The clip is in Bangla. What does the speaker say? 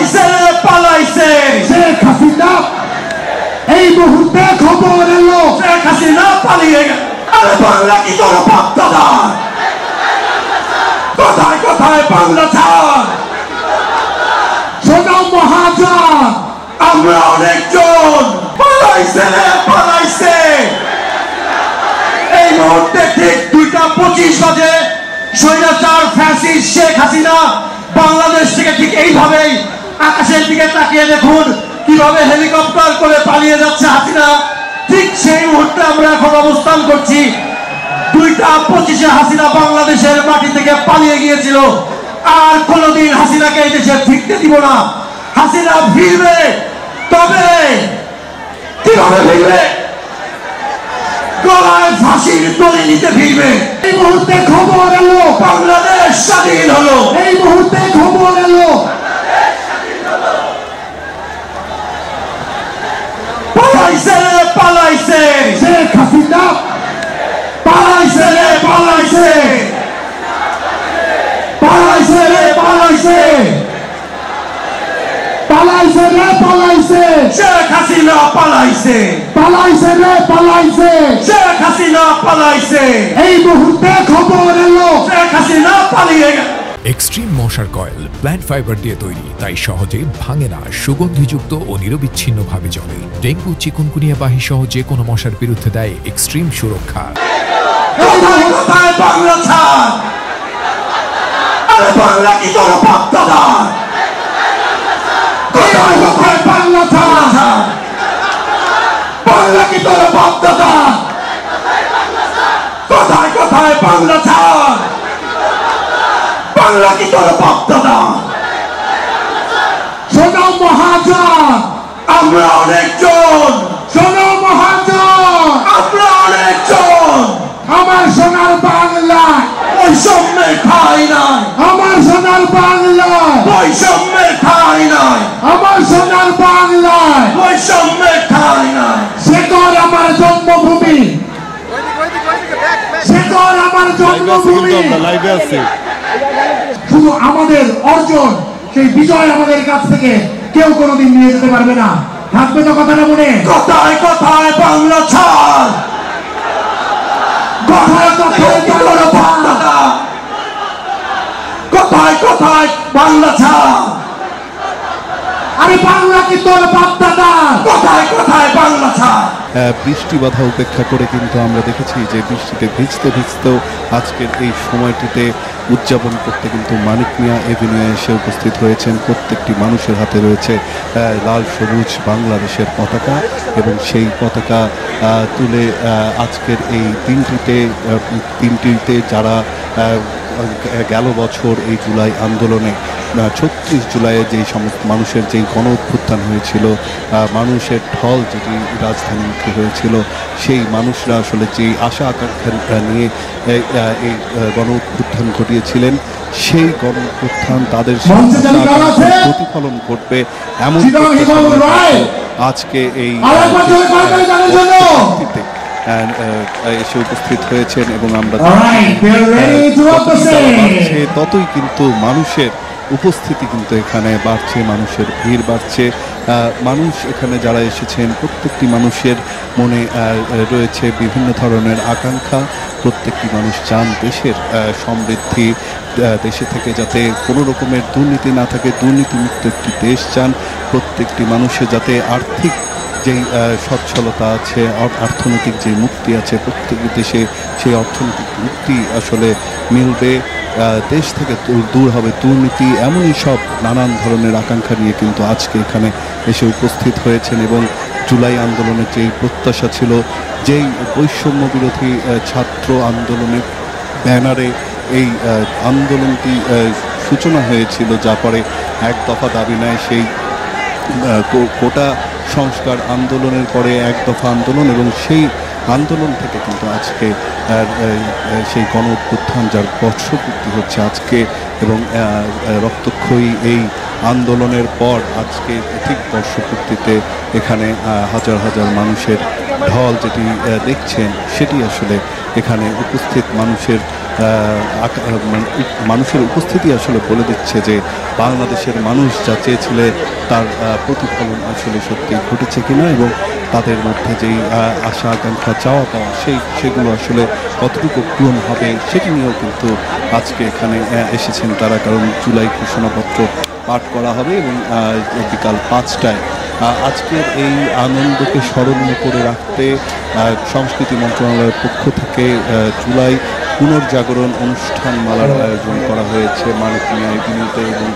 পালাইছে পালাইছে শেখ হাসিনা এই মুহূর্তে খবর এলো শেখ হাসিনা পালিয়ে গেল আরে বাংলা কি তোর বাপদাদা কোথায় কোথায় বাংলা ছাড় সোনা মহাজন আমরা অনেকজন পালাইছে পালাইছে এই মুহূর্তে ঠিক 2:25 বাজে স্বৈরাচার ফ্যাসিস্ট শেখ হাসিনা বাংলাদেশ থেকে ঠিক এইভাবেই আকাশের দিকে তাকিয়ে দেখুন কিভাবে হেলিকপ্টার করে পালিয়ে যাচ্ছে হাসিনা ঠিক সেই মুহূর্তে আমরা এখন অবস্থান করছি 2:25 হাসিনা বাংলাদেশের মাটি থেকে পালিয়ে গিয়েছিল আর কোনোদিন হাসিনাকে এই দেশে ফিরতে দিব না হাসিনা ফিরবে তবে কিভাবে ফিরবে গলায় ফাঁসির দড়ি নিতে ফিরবে এই মুহূর্তে খবর এলো বাংলাদেশ স্বাধীন হলো এই মুহূর্তে খবর এলো পালাইছে পালাইছে শেখ হাসিনা পালাইছে পালাইছে পালাইছে পালাইছে পালাইছে রে পালাইছে শেখ হাসিনা পালাইছে পালাইছে রে পালাইছে শেখ হাসিনা পালাইছে এই মুহূর্তে খবর এলো শেখ হাসিনা পালিয়ে গেল এক্সট্রিম মশার কয়েল প্ল্যান্ট ফাইবার দিয়ে তৈরি তাই সহজে ভাঙে না সুগন্ধিযুক্ত ও নিরবিচ্ছিন্নভাবে জ্বলে ডেঙ্গু চিকুনগুনিয়া বাহি সহ যে কোনো মশার বিরুদ্ধে দেয় এক্সট্রিম সুরক্ষা কোথায় কোথায় বাংলা ছাড় আরে বাংলা কি তোর বাপদাদা কোথায় কোথায় বাংলা ছাড় বাংলা কি তোর বাপদাদা কোথায় কোথায় বাংলা ছাড় বাংলা কি তোর বাপদাদা সোনা মহাজন আমরা অনেকজন সোনা মহাজন আমরা অনেকজন আমার সোনার বাংলায় বৈষম্যের ঠাঁই নাই আমার সোনার বাংলায় বৈষম্যের ঠাঁই নাই আমার সোনার বাংলায় বৈষম্যের ঠাঁই নাই শেখর আমার জন্মভূমি শেখর আমার জন্মভূমি শুধু আমাদের অর্জন সেই বিজয় আমাদের কাছ থেকে কেউ কোনোদিন নিয়ে যেতে পারবে না থাকবে তো কথাটা মনে কোথায় কোথায় বাংলা ছাড় কোথায় কোথায় বাংলা বাংলা কোথায় কোথায় বাংলা ছাড় আরে বাংলা কি তোর বাপ দাদা কোথায় কোথায় বাংলা ছাড় বৃষ্টি বাধা উপেক্ষা করে কিন্তু আমরা দেখেছি যে বৃষ্টিতে ভিজতে ভিজতেও আজকের এই সময়টিতে উদযাপন করতে কিন্তু মানিক মিয়া এভিনিউয়ে এসে উপস্থিত হয়েছেন প্রত্যেকটি মানুষের হাতে রয়েছে লাল সবুজ বাংলাদেশের পতাকা এবং সেই পতাকা তুলে আজকের এই দিনটিতে যারা গেল বছর এই জুলাই আন্দোলনে 36 জুলাইয়ে যেই সমস্ত মানুষের যেই গণ অভ্যুত্থান হয়েছিল মানুষের ঢল যেটি রাজধানীমুখী হয়েছিল সেই মানুষরা আসলে যেই আশা আকাঙ্ক্ষা নিয়ে এই গণ অভ্যুত্থান ঘটিয়েছিলেন সেই গণ অভ্যুত্থান তাদের প্রতিফলন ঘটবে এমন আজকে এই এসে উপস্থিত হয়েছেন এবং আমরা ততই কিন্তু মানুষের উপস্থিতি কিন্তু এখানে বাড়ছে মানুষের ভিড় বাড়ছে মানুষ এখানে যারা এসেছেন প্রত্যেকটি মানুষের মনে রয়েছে বিভিন্ন ধরনের আকাঙ্ক্ষা প্রত্যেকটি মানুষ চান দেশের সমৃদ্ধি দেশে থেকে যাতে কোনো রকমের দুর্নীতি না থাকে দুর্নীতিমুক্ত একটি দেশ চান প্রত্যেকটি মানুষের যাতে আর্থিক যেই সচ্ছলতা আছে অর্থনৈতিক যে মুক্তি আছে প্রত্যেকটি দেশে সেই অর্থনৈতিক মুক্তি আসলে মিলবে দেশ থেকে দূর হবে দুর্নীতি এমনই সব নানান ধরনের আকাঙ্ক্ষা নিয়ে কিন্তু আজকে এখানে এসে উপস্থিত হয়েছেন এবং জুলাই আন্দোলনের যেই প্রত্যাশা ছিল যেই বৈষম্য বিরোধী ছাত্র আন্দোলনের ব্যানারে এই আন্দোলনটি সূচনা হয়েছিল যা পরে এক দফা দাবি নেয় সেই কোটা সংস্কার আন্দোলনের পরে এক দফা আন্দোলন এবং সেই আন্দোলন থেকে কিন্তু আজকে সেই গণ অভ্যুত্থান যার বর্ষপূর্তি হচ্ছে আজকে এবং রক্তক্ষয়ী এই আন্দোলনের পর আজকে ঠিক বর্ষপূর্তিতে এখানে হাজার হাজার মানুষের ঢল যেটি দেখছেন সেটি আসলে এখানে উপস্থিত মানুষের মানুষের উপস্থিতি আসলে বলে দিচ্ছে যে বাংলাদেশের মানুষ যা চেয়েছিলে তার প্রতিফলন আসলে সত্যি ঘটেছে কিনা, এবং তাদের মধ্যে যেই আশা আকাঙ্ক্ষা চাওয়া পাওয়া সেগুলো আসলে কতটুকু পূরণ হবে সেটি নিয়েও কিন্তু আজকে এখানে এসেছেন তারা। কারণ জুলাই ঘোষণাপত্র পাঠ করা হবে এবং বিকাল 5টায় আজকের এই আনন্দকে স্মরণীয় করে রাখতে সংস্কৃতি মন্ত্রণালয়ের পক্ষ থেকে জুলাই পুনর্জাগরণ অনুষ্ঠান মালার আয়োজন করা হয়েছে মানব ন্যায় বিনীত এবং